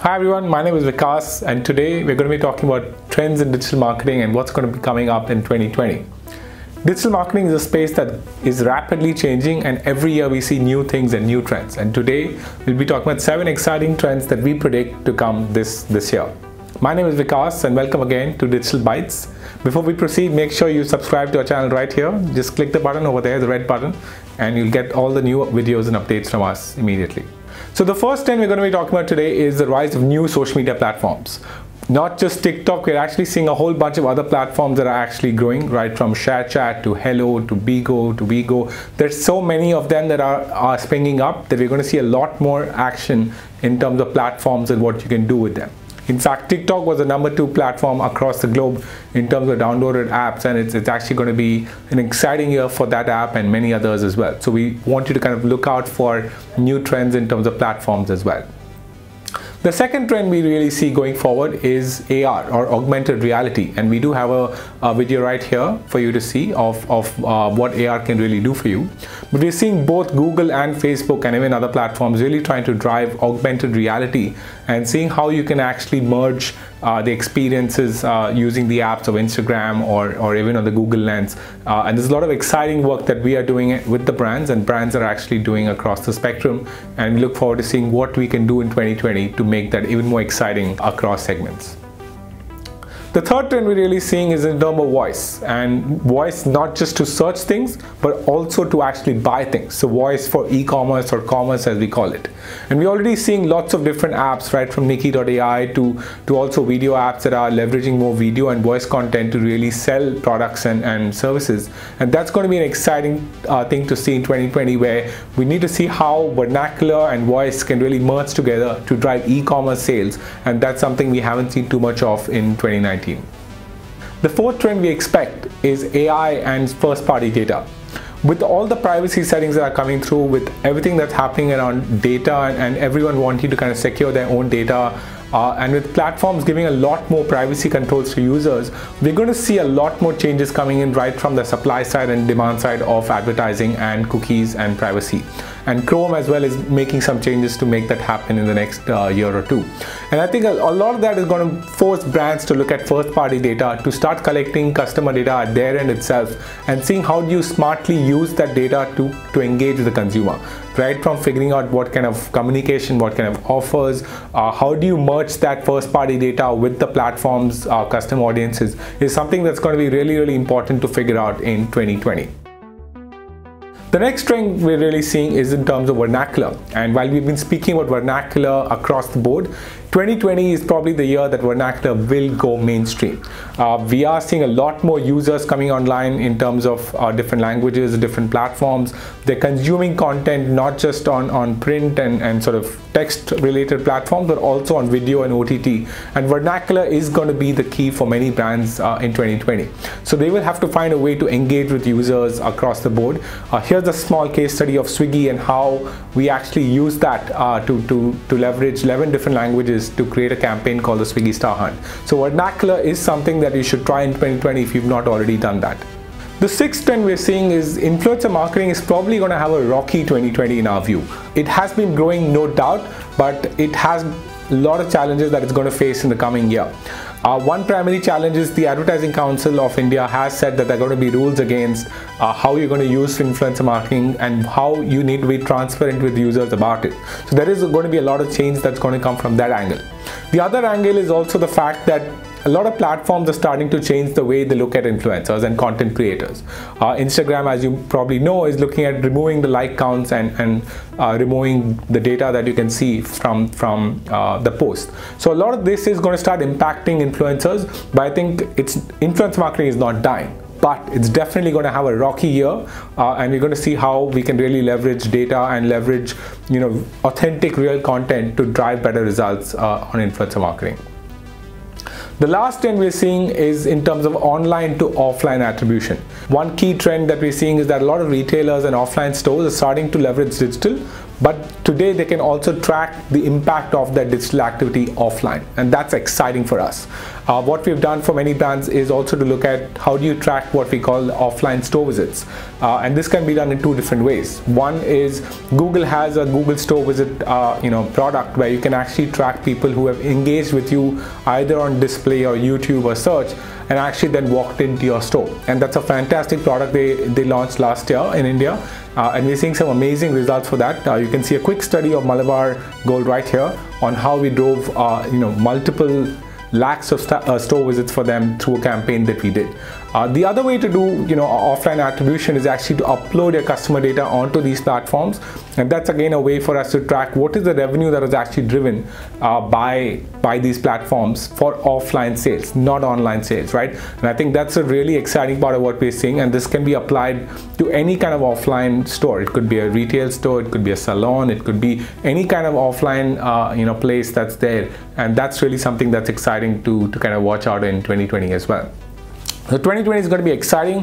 Hi everyone, my name is Vikas and today we're going to be talking about trends in digital marketing and what's going to be coming up in 2020. Digital marketing is a space that is rapidly changing and every year we see new things and new trends. And today we'll be talking about 7 exciting trends that we predict to come this year. My name is Vikas and welcome again to Digital Bytes. Before we proceed, make sure you subscribe to our channel right here. Just click the button over there, the red button, and you'll get all the new videos and updates from us immediately. So the first trend we're going to be talking about today is the rise of new social media platforms. Not just TikTok, we're actually seeing a whole bunch of other platforms that are actually growing, right from ShareChat to Hello to Bigo to Vigo. There's so many of them that are springing up that we're going to see a lot more action in terms of platforms and what you can do with them. In fact, TikTok was the #2 platform across the globe in terms of downloaded apps, and it's actually going to be an exciting year for that app and many others as well. So we want you to kind of look out for new trends in terms of platforms as well. The second trend we really see going forward is AR or augmented reality, and we do have a video right here for you to see of what AR can really do for you. But we're seeing both Google and Facebook and even other platforms really trying to drive augmented reality and seeing how you can actually merge the experiences using the apps of Instagram or even on the Google Lens. And there's a lot of exciting work that we are doing with the brands, and brands are actually doing across the spectrum, and we look forward to seeing what we can do in 2020 to make that even more exciting across segments. The third trend we're really seeing is in terms of voice, and voice not just to search things but also to actually buy things. So voice for e-commerce or commerce as we call it. And we're already seeing lots of different apps, right from Nikki.ai to also video apps that are leveraging more video and voice content to really sell products and services. And that's going to be an exciting thing to see in 2020, where we need to see how vernacular and voice can really merge together to drive e-commerce sales, and that's something we haven't seen too much of in 2019. The fourth trend we expect is AI and first-party data. With all the privacy settings that are coming through, with everything that's happening around data and everyone wanting to kind of secure their own data, and with platforms giving a lot more privacy controls to users, we're going to see a lot more changes coming in right from the supply side and demand side of advertising and cookies and privacy. And Chrome as well is making some changes to make that happen in the next year or two. And I think a lot of that is going to force brands to look at first-party data, to start collecting customer data at their end itself and seeing how do you smartly use that data to engage with the consumer. Right from figuring out what kind of communication, what kind of offers, how do you merge that first-party data with the platform's custom audiences is something that's going to be really, really important to figure out in 2020. The next trend we're really seeing is in terms of vernacular. And while we've been speaking about vernacular across the board, 2020 is probably the year that vernacular will go mainstream. We are seeing a lot more users coming online in terms of different languages, different platforms. They're consuming content not just on print and sort of text related platforms, but also on video and OTT. And vernacular is going to be the key for many brands in 2020. So they will have to find a way to engage with users across the board. Here's a small case study of Swiggy and how we actually use that to leverage 11 different languages to create a campaign called the Swiggy Star Hunt. So vernacular is something that you should try in 2020 if you've not already done that. The sixth trend we're seeing is influencer marketing is probably going to have a rocky 2020 in our view. It has been growing, no doubt, but it has a lot of challenges that it's going to face in the coming year. One primary challenge is the Advertising Council of India has said that there are going to be rules against how you're going to use influencer marketing and how you need to be transparent with users about it. So there is going to be a lot of change that's going to come from that angle. The other angle is also the fact that a lot of platforms are starting to change the way they look at influencers and content creators. Instagram, as you probably know, is looking at removing the like counts and removing the data that you can see from the post. So a lot of this is going to start impacting influencers, but I think influence marketing is not dying. But it's definitely going to have a rocky year, and we're going to see how we can really leverage data and leverage, authentic, real content to drive better results on influencer marketing. The last trend we're seeing is in terms of online to offline attribution. One key trend that we're seeing is that a lot of retailers and offline stores are starting to leverage digital, but today they can also track the impact of their digital activity offline, and that's exciting for us. What we've done for many brands is also to look at how do you track what we call offline store visits, and this can be done in two different ways. One is Google has a Google store visit product where you can actually track people who have engaged with you either on display or YouTube or search, and actually then walked into your store. And that's a fantastic product they launched last year in India, and we're seeing some amazing results for that. You can see a quick study of Malabar Gold right here on how we drove multiple lakhs of store visits for them through a campaign that we did. The other way to do offline attribution is actually to upload your customer data onto these platforms, and that's again a way for us to track what is the revenue that was actually driven by these platforms for offline sales, not online sales, right? And I think that's a really exciting part of what we're seeing, and this can be applied to any kind of offline store. It could be a retail store, it could be a salon, it could be any kind of offline place that's there, and that's really something that's exciting to kind of watch out in 2020 as well. So 2020 is going to be exciting.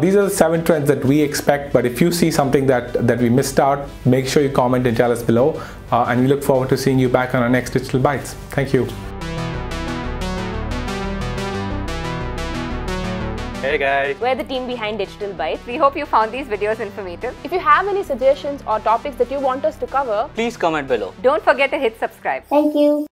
These are the 7 trends that we expect, but if you see something that we missed out, make sure you comment and tell us below, and we look forward to seeing you back on our next Digital Bites. Thank you. Hey guys, we're the team behind Digital Bites. We hope you found these videos informative. If you have any suggestions or topics that you want us to cover, please comment below. Don't forget to hit subscribe. Thank you.